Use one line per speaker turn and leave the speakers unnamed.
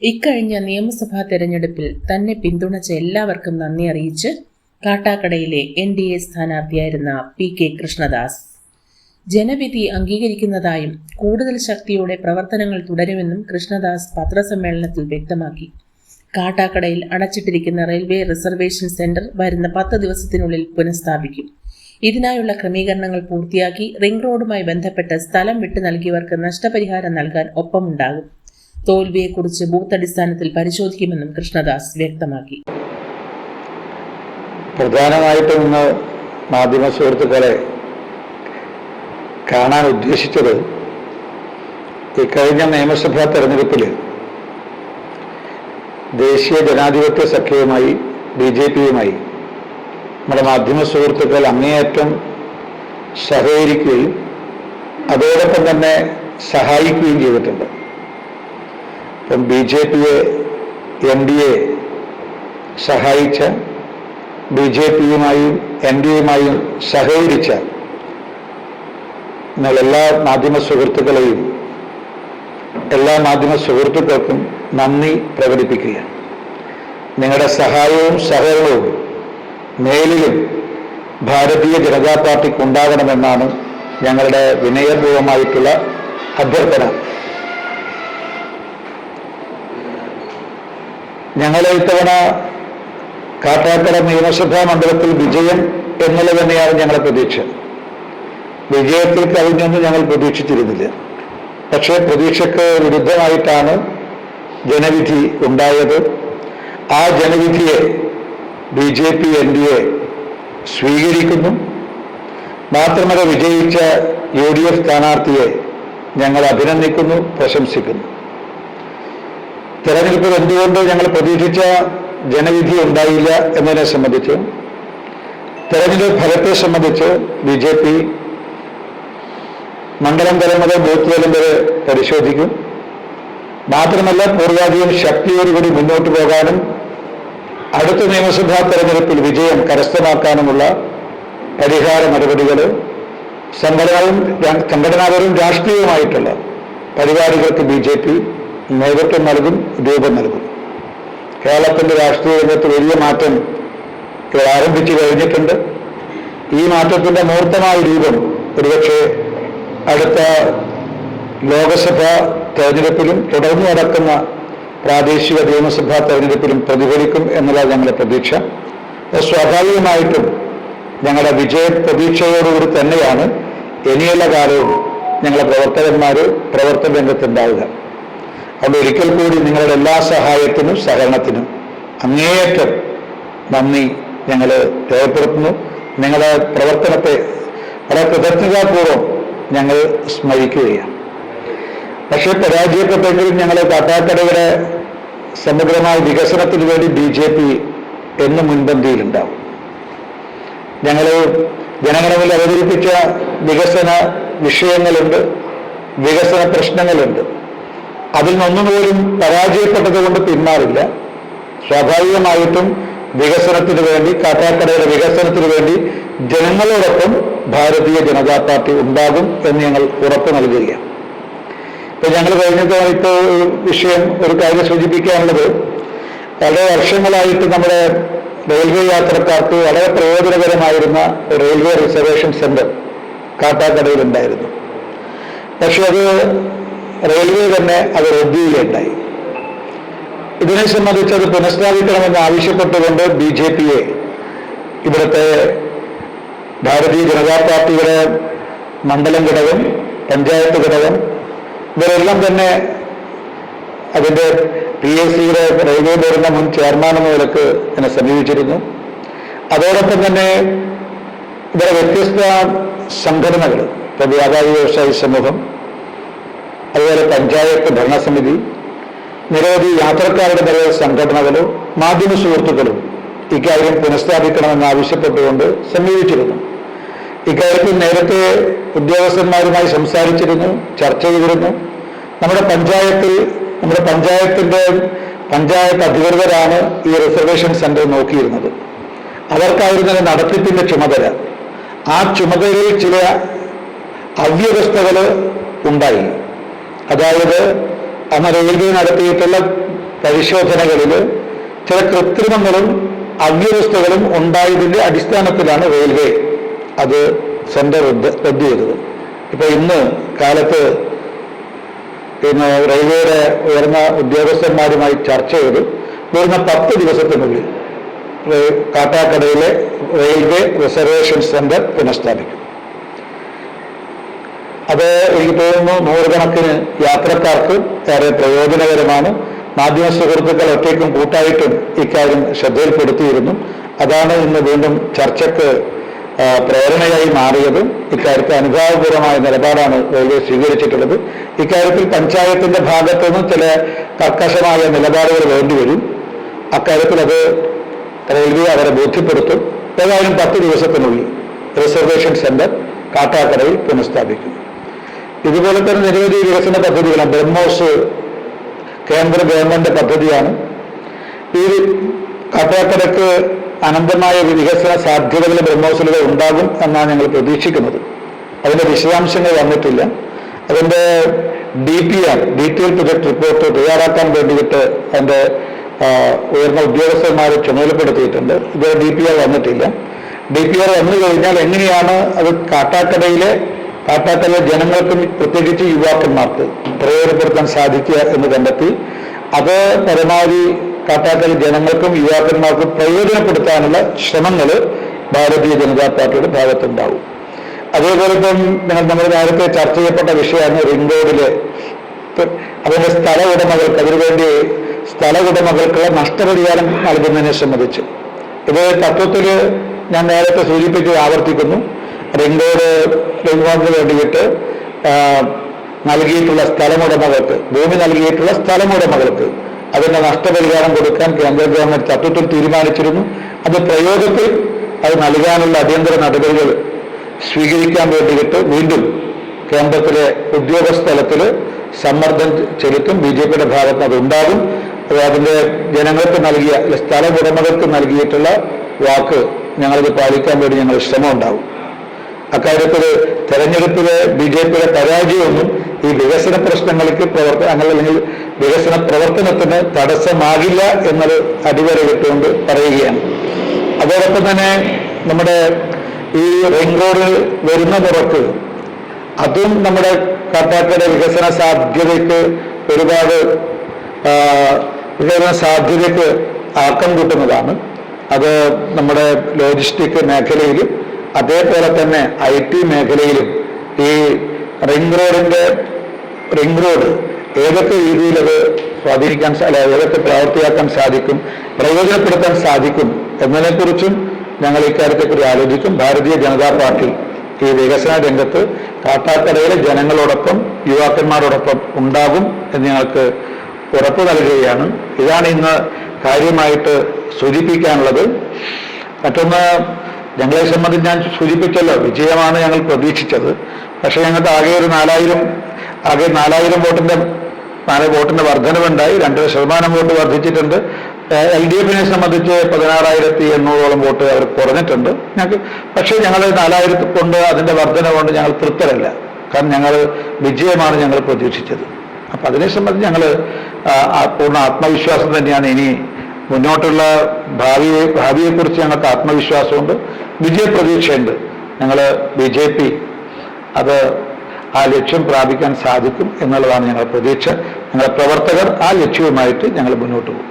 ഇക്കഴിഞ്ഞ നിയമസഭാ തെരഞ്ഞെടുപ്പിൽ തന്നെ പിന്തുണച്ച എല്ലാവർക്കും നന്ദി അറിയിച്ച് കാട്ടാക്കടയിലെ NDA സ്ഥാനാർത്ഥിയായിരുന്ന PK കൃഷ്ണദാസ് ജനവിധി അംഗീകരിക്കുന്നതായും കൂടുതൽ ശക്തിയോടെ പ്രവർത്തനങ്ങൾ തുടരുമെന്നും കൃഷ്ണദാസ് പത്രസമ്മേളനത്തിൽ വ്യക്തമാക്കി. കാട്ടാക്കടയിൽ അടച്ചിട്ടിരിക്കുന്ന റെയിൽവേ റിസർവേഷൻ സെന്റർ വരുന്ന 10 ദിവസത്തിനുള്ളിൽ പുനഃസ്ഥാപിക്കും. ഇതിനായുള്ള ക്രമീകരണങ്ങൾ പൂർത്തിയാക്കി റിംഗ് റോഡുമായി ബന്ധപ്പെട്ട് സ്ഥലം വിട്ടു നൽകിയവർക്ക് നഷ്ടപരിഹാരം നൽകാൻ ഒപ്പമുണ്ടാകും. തോൽവിയെക്കുറിച്ച് ബൂത്ത് അടിസ്ഥാനത്തിൽ പരിശോധിക്കുമെന്നും കൃഷ്ണദാസ് വ്യക്തമാക്കി.
പ്രധാനമായിട്ടും ഇന്ന് മാധ്യമ സുഹൃത്തുക്കളെ കാണാൻ ഉദ്ദേശിച്ചത് ഇക്കഴിഞ്ഞ നിയമസഭാ തെരഞ്ഞെടുപ്പിൽ ദേശീയ ജനാധിപത്യ സഖ്യവുമായി BJPയുമായി നമ്മുടെ മാധ്യമ സുഹൃത്തുക്കൾ അങ്ങേയറ്റം സഹകരിക്കുകയും അതോടൊപ്പം തന്നെ സഹായിക്കുകയും ചെയ്തിട്ടുണ്ട്. ഇപ്പം BJPയെ NDA സഹായിച്ച, BJPയുമായും NDAയുമായും സഹകരിച്ച എല്ലാ മാധ്യമ സുഹൃത്തുക്കളെയും എല്ലാ മാധ്യമ സുഹൃത്തുക്കൾക്കും നന്ദി പ്രകടിപ്പിക്കുകയാണ്. നിങ്ങളുടെ സഹായവും സഹകരണവും മേലിലും ഭാരതീയ ജനതാ പാർട്ടിക്ക് ഉണ്ടാകണമെന്നാണ് ഞങ്ങളുടെ വിനയപൂർവമായിട്ടുള്ള അഭ്യർത്ഥന. ഞങ്ങളെ ഇത്തവണ കാട്ടാക്കട നിയമസഭാ മണ്ഡലത്തിൽ വിജയം എന്നുള്ളത് തന്നെയാണ് ഞങ്ങളുടെ പ്രതീക്ഷ. വിജയത്തിൽ കവിഞ്ഞൊന്നും ഞങ്ങൾ പ്രതീക്ഷിച്ചിരുന്നില്ല. പക്ഷേ പ്രതീക്ഷയ്ക്ക് വിരുദ്ധമായിട്ടാണ് ജനവിധി ഉണ്ടായത്. ആ ജനവിധിയെ BJP NDA സ്വീകരിക്കുന്നു. മാത്രമല്ല, വിജയിച്ച UDF സ്ഥാനാർത്ഥിയെ ഞങ്ങൾ അഭിനന്ദിക്കുന്നു, പ്രശംസിക്കുന്നു. തെരഞ്ഞെടുപ്പിൽ എന്തുകൊണ്ട് ഞങ്ങൾ പ്രതീക്ഷിച്ച ജനവിധി ഉണ്ടായില്ല എന്നതിനെ സംബന്ധിച്ച്, തെരഞ്ഞെടുപ്പ് ഫലത്തെ സംബന്ധിച്ച് BJP മണ്ഡലം തലം മുതൽ ബൂത്ത് തലം വരെ പരിശോധിക്കും. മാത്രമല്ല, പൂർവാധികം ശക്തിയോടുകൂടി മുന്നോട്ട് പോകാനും അടുത്ത നിയമസഭാ തെരഞ്ഞെടുപ്പിൽ വിജയം കരസ്ഥമാക്കാനുമുള്ള പരിഹാര നടപടികൾ സംഘടനാപരവും രാഷ്ട്രീയവുമായിട്ടുള്ള പരിപാടികൾക്ക് BJP നേതൃത്വം നൽകും, രൂപം നൽകും. കേരളത്തിന്റെ രാഷ്ട്രീയ രംഗത്ത് വലിയ മാറ്റം ഇവിടെ ആരംഭിച്ചു കഴിഞ്ഞിട്ടുണ്ട്. ഈ മാറ്റത്തിന്റെ മൂർത്തമായ രൂപം ഒരുപക്ഷെ അടുത്ത ലോക്സഭാ തെരഞ്ഞെടുപ്പിലും തുടർന്ന് നടക്കുന്ന പ്രാദേശിക നിയമസഭാ തെരഞ്ഞെടുപ്പിലും പ്രതിഫലിക്കും എന്നുള്ളത് ഞങ്ങളുടെ പ്രതീക്ഷ. സ്വാഭാവികമായിട്ടും ഞങ്ങളുടെ വിജയ പ്രതീക്ഷയോടുകൂടി തന്നെയാണ് ഇനിയുള്ള കാലവും ഞങ്ങളുടെ പ്രവർത്തന രംഗത്തുണ്ടാവുക. അതുകൊണ്ട് ഒരിക്കൽ കൂടി നിങ്ങളുടെ എല്ലാ സഹായത്തിനും സഹകരണത്തിനും അങ്ങേയറ്റം നന്ദി ഞങ്ങൾ രേഖപ്പെടുത്തുന്നു. നിങ്ങളുടെ പ്രവർത്തനത്തെ വളരെ കൃതജ്ഞതാപൂർവ്വം ഞങ്ങൾ സ്മരിക്കുകയാണ്. പക്ഷേ പരാജയപ്പെട്ടെങ്കിലും ഞങ്ങൾ കാട്ടാക്കടയുടെ സമഗ്രമായ വികസനത്തിന് വേണ്ടി BJP എന്നും മുൻപന്തിയിലുണ്ടാവും. ഞങ്ങൾ ജനങ്ങളിൽ അവതരിപ്പിച്ച വികസന വിഷയങ്ങളുണ്ട്, വികസന പ്രശ്നങ്ങളുണ്ട്. അതിൽ നിന്നൊന്നുപോലും പരാജയപ്പെട്ടത് കൊണ്ട് പിന്മാറില്ല. സ്വാഭാവികമായിട്ടും വികസനത്തിന് വേണ്ടി, കാട്ടാക്കടയുടെ വികസനത്തിന് വേണ്ടി ജനങ്ങളോടൊപ്പം ഭാരതീയ ജനതാ പാർട്ടി ഉണ്ടാകും എന്ന് ഞങ്ങൾ ഉറപ്പ് നൽകുകയാണ്. ഇപ്പൊ ഞങ്ങൾ കഴിഞ്ഞ വിഷയം ഒരു കാര്യം സൂചിപ്പിക്കാനുള്ളത്, വളരെ വർഷങ്ങളായിട്ട് നമ്മുടെ റെയിൽവേ യാത്രക്കാർക്ക് വളരെ പ്രയോജനകരമായിരുന്ന റെയിൽവേ റിസർവേഷൻ സെന്റർ കാട്ടാക്കടയിലുണ്ടായിരുന്നു. പക്ഷെ അത് റെയിൽവേ തന്നെ അത് റദ്ദുകയുണ്ടായി. ഇതിനെ സംബന്ധിച്ച് അത് പുനഃസ്ഥാപിക്കണമെന്ന് ആവശ്യപ്പെട്ടുകൊണ്ട് BJPയെ ഇവിടുത്തെ ഭാരതീയ ജനതാ പാർട്ടിയുടെ മണ്ഡലം ഘടകം, പഞ്ചായത്ത് ഘടകം, ഇവരെല്ലാം തന്നെ അതിൻ്റെ PACയുടെ റെയിൽവേ ബോർഡിന്റെ മുൻ ചെയർമാൻ എന്ന നിലക്ക് എന്നെ സമീപിച്ചിരുന്നു. അതോടൊപ്പം തന്നെ ഇവിടെ വ്യത്യസ്ത സംഘടനകൾ, ഇപ്പോൾ വ്യാപാരി വ്യവസായി സമൂഹം, അതുപോലെ പഞ്ചായത്ത് ഭരണസമിതി, നിരവധി യാത്രക്കാരുടെ നിരവധി സംഘടനകളും മാധ്യമ സുഹൃത്തുക്കളും ഇക്കാര്യം പുനഃസ്ഥാപിക്കണമെന്ന് ആവശ്യപ്പെട്ടുകൊണ്ട് സമീപിച്ചിരുന്നു. ഇക്കാര്യത്തിൽ നേരത്തെ ഉദ്യോഗസ്ഥന്മാരുമായി സംസാരിച്ചിരുന്നു, ചർച്ച ചെയ്തിരുന്നു. നമ്മുടെ പഞ്ചായത്ത് അധികൃതരാണ് ഈ റിസർവേഷൻ സെന്റർ നോക്കിയിരുന്നത്. അവർക്കായിരുന്നു നടത്തിപ്പിന്റെ ചുമതല. ആ ചുമതലയിൽ ചില അവ്യവസ്ഥകൾ ഉണ്ടായി. അതായത് അന്ന് റെയിൽവേ നടത്തിയിട്ടുള്ള പരിശോധനകളിൽ ചില കൃത്രിമങ്ങളും അവ്യവസ്ഥകളും ഉണ്ടായതിന്റെ അടിസ്ഥാനത്തിലാണ് റെയിൽവേ അത് സെന്റർ റദ്ദ് ചെയ്തത്. ഇപ്പൊ ഇന്ന് കാലത്ത് റെയിൽവേയുടെ ഉയർന്ന ഉദ്യോഗസ്ഥന്മാരുമായി ചർച്ച ചെയ്ത് വരുന്ന 10 ദിവസത്തിനുള്ളിൽ കാട്ടാക്കടയിലെ റെയിൽവേ റിസർവേഷൻ സെന്റർ പുനഃസ്ഥാപിക്കും. അത് എനിക്ക് തോന്നുന്നു നൂറുകണക്കിന് യാത്രക്കാർക്ക് ഏറെ പ്രയോജനകരമാണ്. മാധ്യമ സുഹൃത്തുക്കൾ ഒറ്റയ്ക്കും കൂട്ടായിട്ടും ഇക്കാര്യം ശ്രദ്ധയിൽപ്പെടുത്തിയിരുന്നു. അതാണ് ഇന്ന് വീണ്ടും ചർച്ചയ്ക്ക് പ്രേരണയായി മാറിയത്. ഇക്കാര്യത്തിൽ അനുഭാവപൂർവമായ നിലപാടാണ് റെയിൽവേ സ്വീകരിച്ചിട്ടുള്ളത്. ഇക്കാര്യത്തിൽ പഞ്ചായത്തിന്റെ ഭാഗത്തുനിന്ന് ചില കർക്കശമായ നിലപാടുകൾ വേണ്ടിവരും. അക്കാര്യത്തിൽ അത് റെയിൽവേ അവരെ ബോധ്യപ്പെടുത്തും. ഏതായാലും 10 ദിവസത്തിനുള്ളിൽ റിസർവേഷൻ സെന്റർ കാട്ടാക്കടയിൽ പുനഃസ്ഥാപിക്കും. ഇതുപോലെ തന്നെ നിരവധി വികസന പദ്ധതികളാണ്. ബ്രഹ്മോസ് കേന്ദ്ര ഗവൺമെന്റ് പദ്ധതിയാണ്. ഈ കാട്ടാക്കടയ്ക്ക് അനന്തമായ വികസന സാധ്യതകൾ ബ്രഹ്മോസിലൂടെ ഉണ്ടാകും എന്നാണ് ഞങ്ങൾ പ്രതീക്ഷിക്കുന്നത്. അതിന്റെ വിശദാംശങ്ങൾ വന്നിട്ടില്ല. അതിന്റെ DPR ഡീറ്റെയിൽ പ്രൊജക്ട് റിപ്പോർട്ട് തയ്യാറാക്കാൻ വേണ്ടിയിട്ട് അതിന്റെ ഉയർന്ന ഉദ്യോഗസ്ഥന്മാരെ ചുമതലപ്പെടുത്തിയിട്ടുണ്ട്. ഇത് DPR വന്നിട്ടില്ല. DPR വന്നു കഴിഞ്ഞാൽ എങ്ങനെയാണ് അത് കാട്ടാക്കടയിലെ ജനങ്ങൾക്കും പ്രത്യേകിച്ച് യുവാക്കന്മാർക്ക് പ്രയോജനപ്പെടുത്താൻ സാധിക്കുക എന്ന് കണ്ടെത്തി അത് പരമാവധി കാട്ടാക്കട ജനങ്ങൾക്കും യുവാക്കന്മാർക്കും പ്രയോജനപ്പെടുത്താനുള്ള ശ്രമങ്ങൾ ഭാരതീയ ജനതാ പാർട്ടിയുടെ ഭാഗത്തുണ്ടാവും. അതേപോലെ തന്നെ നമ്മൾ നേരത്തെ ചർച്ച ചെയ്യപ്പെട്ട വിഷയമാണ് റിംഗ് റോഡിലെ അതിന്റെ സ്ഥല ഉടമകൾക്ക് അതിനുവേണ്ടി സ്ഥല ഉടമകൾക്കുള്ള നഷ്ടപരിഹാരം നൽകുന്നതിനെ സംബന്ധിച്ച് ഇത് തത്വത്തിൽ ഞാൻ നേരത്തെ സൂചിപ്പിച്ച് ആവർത്തിക്കുന്നു. റിംഗ് റോഡിന് വേണ്ടിയിട്ട് നൽകിയിട്ടുള്ള സ്ഥലമുടമകൾക്ക് ഭൂമി നൽകിയിട്ടുള്ള സ്ഥലമുടമകൾക്ക് അതിന്റെ നഷ്ടപരിഹാരം കൊടുക്കാൻ കേന്ദ്ര ഗവൺമെന്റ് തത്വത്തിൽ തീരുമാനിച്ചിരുന്നു. അത് പ്രയോഗത്തിൽ അത് നൽകാനുള്ള അടിയന്തര നടപടികൾ സ്വീകരിക്കാൻ വേണ്ടിയിട്ട് വീണ്ടും കേന്ദ്രത്തിലെ ഉദ്യോഗസ്ഥ തലത്തിൽ സമ്മർദ്ദം ചെലുത്തും. BJPയുടെ ഭാഗത്ത് അതുണ്ടാകും. അതിന്റെ ജനങ്ങൾക്ക് നൽകിയ സ്ഥലമുടമകൾക്ക് നൽകിയിട്ടുള്ള വാക്ക് ഞങ്ങളത് പാലിക്കാൻ വേണ്ടി ഞങ്ങൾ ശ്രമം ഉണ്ടാവും. അക്കാര്യത്തിൽ തെരഞ്ഞെടുപ്പിലെ BJPയുടെ പരാജയമൊന്നും ഈ വികസന പ്രശ്നങ്ങൾക്ക് അല്ലെങ്കിൽ വികസന പ്രവർത്തനത്തിന് തടസ്സമാകില്ല എന്നത് അടിവരയിട്ടുകൊണ്ട് പറയുകയാണ്. അതോടൊപ്പം തന്നെ നമ്മുടെ ഈ റിംഗ് റോഡ് വരുന്ന മുറക്ക് അതും നമ്മുടെ കാട്ടാക്കട വികസന സാധ്യതയ്ക്ക് ഒരുപാട് വികസന സാധ്യതയ്ക്ക് ആക്കം കൂട്ടുന്നതാണ്. അത് നമ്മുടെ ലോജിസ്റ്റിക് മേഖലയിലും അതേപോലെ തന്നെ IT മേഖലയിലും ഈ റിംഗ് റോഡ് ഏതൊക്കെ രീതിയിൽ അത് സ്വാധീനിക്കാൻ ഏതൊക്കെ പ്രവർത്തിയാക്കാൻ സാധിക്കും, പ്രയോജനപ്പെടുത്താൻ സാധിക്കും എന്നതിനെക്കുറിച്ചും ഞങ്ങൾ ഇക്കാര്യത്തെക്കുറിച്ച് ആലോചിക്കും. ഭാരതീയ ജനതാ പാർട്ടി ഈ വികസന രംഗത്ത് കാട്ടാക്കടയിലെ ജനങ്ങളോടൊപ്പം യുവാക്കന്മാരോടൊപ്പം ഉണ്ടാകും എന്ന് ഞങ്ങൾക്ക് ഉറപ്പ് നൽകുകയാണ്. ഇതാണ് ഇന്ന് കാര്യമായിട്ട് സൂചിപ്പിക്കാനുള്ളത്. മറ്റൊന്ന്, ഞങ്ങളെ സംബന്ധിച്ച് ഞാൻ സൂചിപ്പിച്ചല്ലോ, വിജയമാണ് ഞങ്ങൾ പ്രതീക്ഷിച്ചത്. പക്ഷേ ഞങ്ങൾക്ക് ആകെ 4000 വോട്ടിന്റെ വർധനവുണ്ടായി. 2% വോട്ട് വർദ്ധിച്ചിട്ടുണ്ട്. LDFിനെ സംബന്ധിച്ച് 16,800ഓളം വോട്ട് അവർ കുറഞ്ഞിട്ടുണ്ട് ഞങ്ങൾക്ക്. പക്ഷേ ഞങ്ങൾ 4000 കൊണ്ട് അതിന്റെ വർധന കൊണ്ട് ഞങ്ങൾ തൃപ്തരല്ല. കാരണം ഞങ്ങൾ വിജയമാണ് ഞങ്ങൾ പ്രതീക്ഷിച്ചത്. അപ്പം അതിനെ സംബന്ധിച്ച് ഞങ്ങൾ പൂർണ്ണ ആത്മവിശ്വാസം തന്നെയാണ്. ഇനി മുന്നോട്ടുള്ള ഭാവിയെക്കുറിച്ച് ഞങ്ങൾക്ക് ആത്മവിശ്വാസമുണ്ട്, വിജയപ്രതീക്ഷയുണ്ട്. ഞങ്ങൾ BJP അത് ആ ലക്ഷ്യം പ്രാപിക്കാൻ സാധിക്കും എന്നുള്ളതാണ് ഞങ്ങളുടെ പ്രതീക്ഷ. ഞങ്ങളുടെ പ്രവർത്തകർ ആ ലക്ഷ്യവുമായിട്ട് ഞങ്ങൾ മുന്നോട്ട് പോകും.